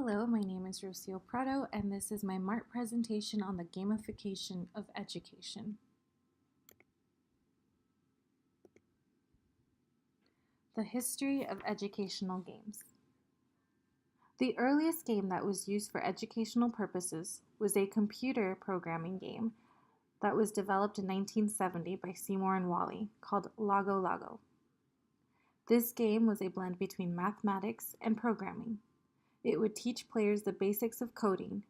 Hello, my name is Rocio Prado, and this is my Marp presentation on the gamification of education. The history of educational games. The earliest game that was used for educational purposes was a computer programming game that was developed in 1970 by Seymour and Wally called Lago Lago. This game was a blend between mathematics and programming. It would teach players the basics of coding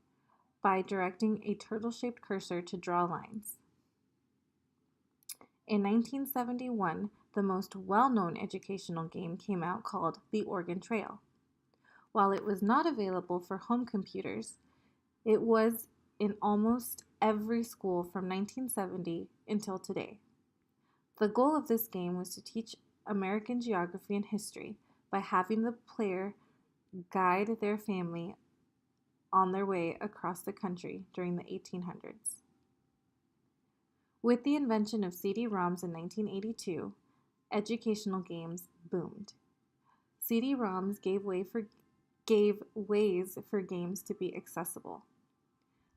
by directing a turtle-shaped cursor to draw lines. In 1971, the most well-known educational game came out called The Oregon Trail. While it was not available for home computers, it was in almost every school from 1970 until today. The goal of this game was to teach American geography and history by having the player guide their family on their way across the country during the 1800s. With the invention of CD-ROMs in 1982, educational games boomed. CD-ROMs gave ways for games to be accessible.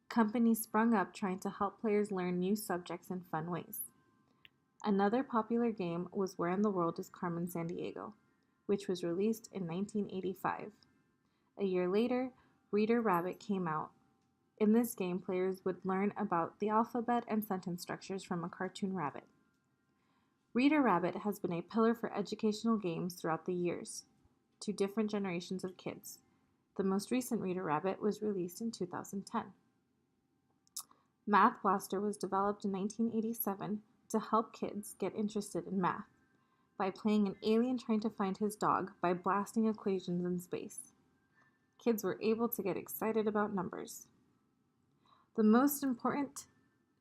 Companies sprung up trying to help players learn new subjects in fun ways. Another popular game was Where in the World is Carmen Sandiego, which was released in 1985. A year later, Reader Rabbit came out. In this game, players would learn about the alphabet and sentence structures from a cartoon rabbit. Reader Rabbit has been a pillar for educational games throughout the years to different generations of kids. The most recent Reader Rabbit was released in 2010. Math Blaster was developed in 1987 to help kids get interested in math by playing an alien trying to find his dog by blasting equations in space. Kids were able to get excited about numbers. The most important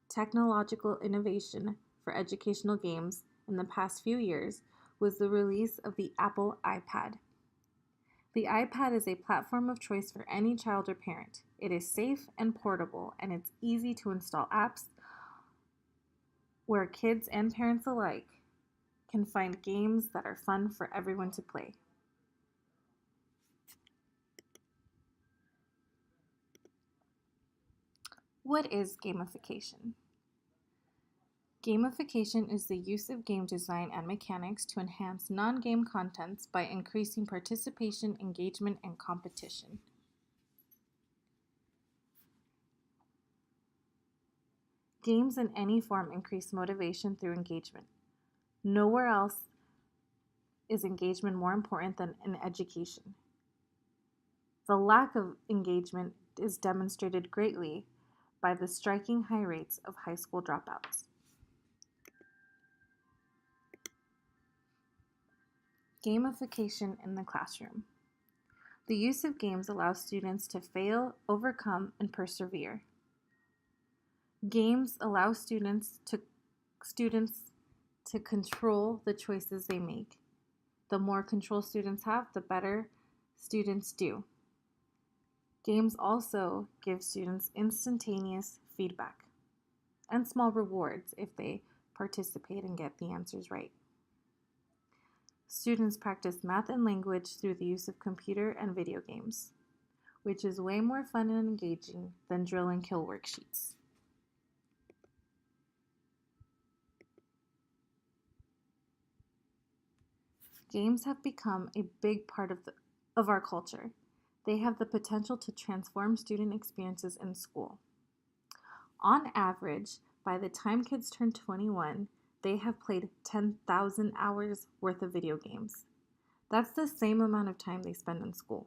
technological innovation for educational games in the past few years was the release of the Apple iPad. The iPad is a platform of choice for any child or parent. It is safe and portable, and it's easy to install apps where kids and parents alike can find games that are fun for everyone to play. What is gamification? Gamification is the use of game design and mechanics to enhance non-game contents by increasing participation, engagement, and competition. Games in any form increase motivation through engagement. Nowhere else is engagement more important than in education. The lack of engagement is demonstrated greatly by the striking high rates of high school dropouts. Gamification in the classroom. The use of games allows students to fail, overcome, and persevere. Games allow students to control the choices they make. The more control students have, the better students do. Games also give students instantaneous feedback and small rewards if they participate and get the answers right. Students practice math and language through the use of computer and video games, which is way more fun and engaging than drill and kill worksheets. Games have become a big part of our culture. They have the potential to transform student experiences in school. On average, by the time kids turn 21, they have played 10,000 hours worth of video games. That's the same amount of time they spend in school.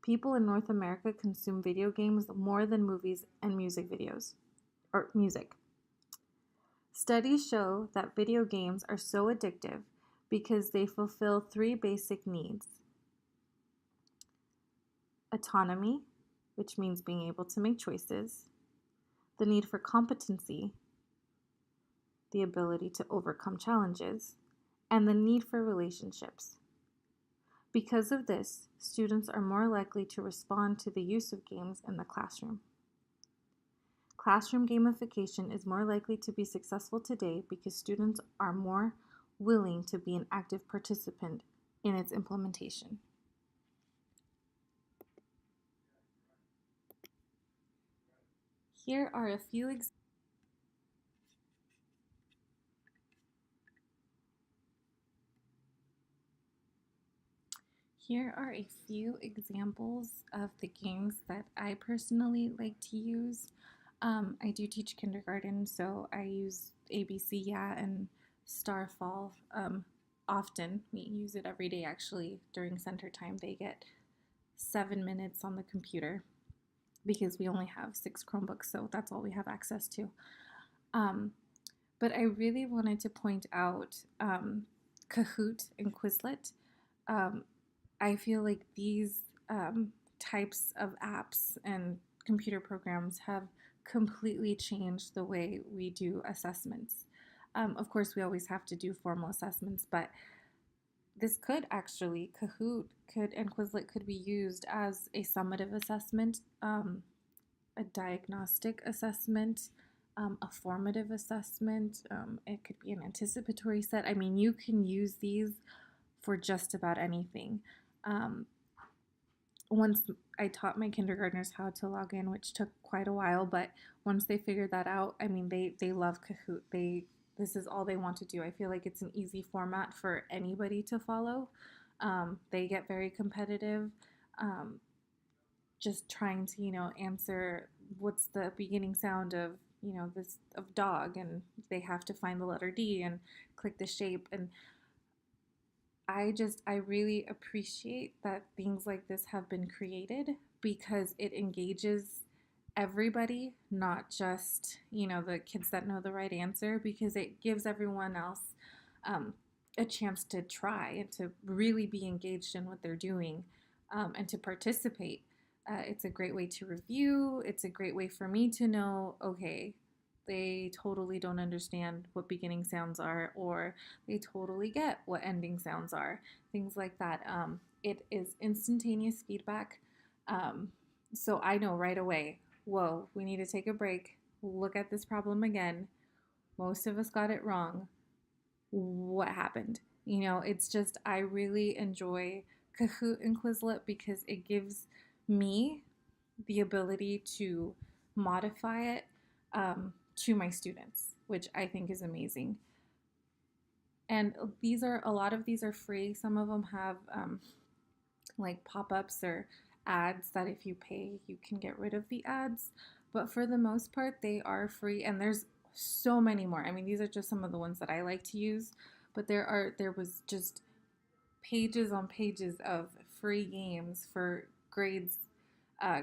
People in North America consume video games more than movies and music. Studies show that video games are so addictive because they fulfill three basic needs: autonomy, which means being able to make choices; the need for competency, the ability to overcome challenges; and the need for relationships. Because of this, students are more likely to respond to the use of games in the classroom. Classroom gamification is more likely to be successful today because students are more willing to be an active participant in its implementation. Here are a few examples. Here are a few examples of the games that I personally like to use. I do teach kindergarten, so I use ABC, yeah, and Starfall often. We use it every day actually during center time. They get 7 minutes on the computer because we only have 6 Chromebooks, so that's all we have access to. Um, but I really wanted to point out Kahoot and Quizlet. Um, I feel like these types of apps and computer programs have completely changed the way we do assessments. Of course, we always have to do formal assessments, but this could actually, Kahoot could and Quizlet could be used as a summative assessment, a diagnostic assessment, a formative assessment. It could be an anticipatory set. I mean, you can use these for just about anything. Um, Once I taught my kindergartners how to log in, which took quite a while, but once they figured that out, I mean, they love Kahoot. This is all they want to do. I feel like it's an easy format for anybody to follow. They get very competitive, um, just trying to answer what's the beginning sound of this of dog, and they have to find the letter D and click the shape. And I really appreciate that things like this have been created because it engages everybody, not just, the kids that know the right answer, because it gives everyone else um, a chance to try and to really be engaged in what they're doing, and to participate. It's a great way to review. It's a great way for me to know, okay, they totally don't understand what beginning sounds are, or they totally get what ending sounds are, things like that. It is instantaneous feedback. So I know right away, whoa, we need to take a break, look at this problem again. Most of us got it wrong. What happened? It's just, I really enjoy Kahoot and Quizlet because it gives me the ability to modify it to my students, which I think is amazing. And a lot of these are free. Some of them have like pop-ups or ads that if you pay, you can get rid of the ads. But for the most part, they are free, and there's so many more. I mean, these are just some of the ones that I like to use, but there was just pages on pages of free games for grades,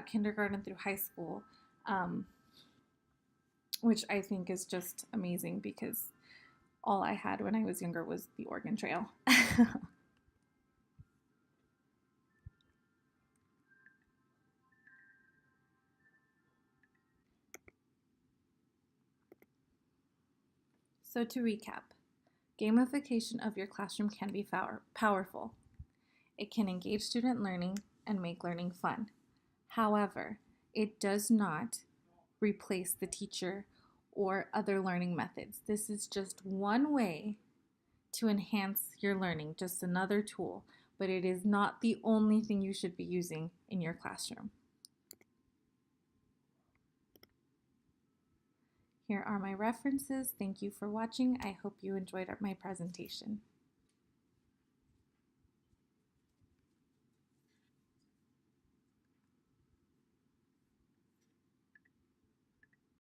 kindergarten through high school, um, which I think is just amazing because all I had when I was younger was the Oregon Trail. So to recap, gamification of your classroom can be powerful. It can engage student learning and make learning fun. However, it does not replace the teacher or other learning methods. This is just one way to enhance your learning, just another tool, but it is not the only thing you should be using in your classroom. Here are my references. Thank you for watching. I hope you enjoyed my presentation.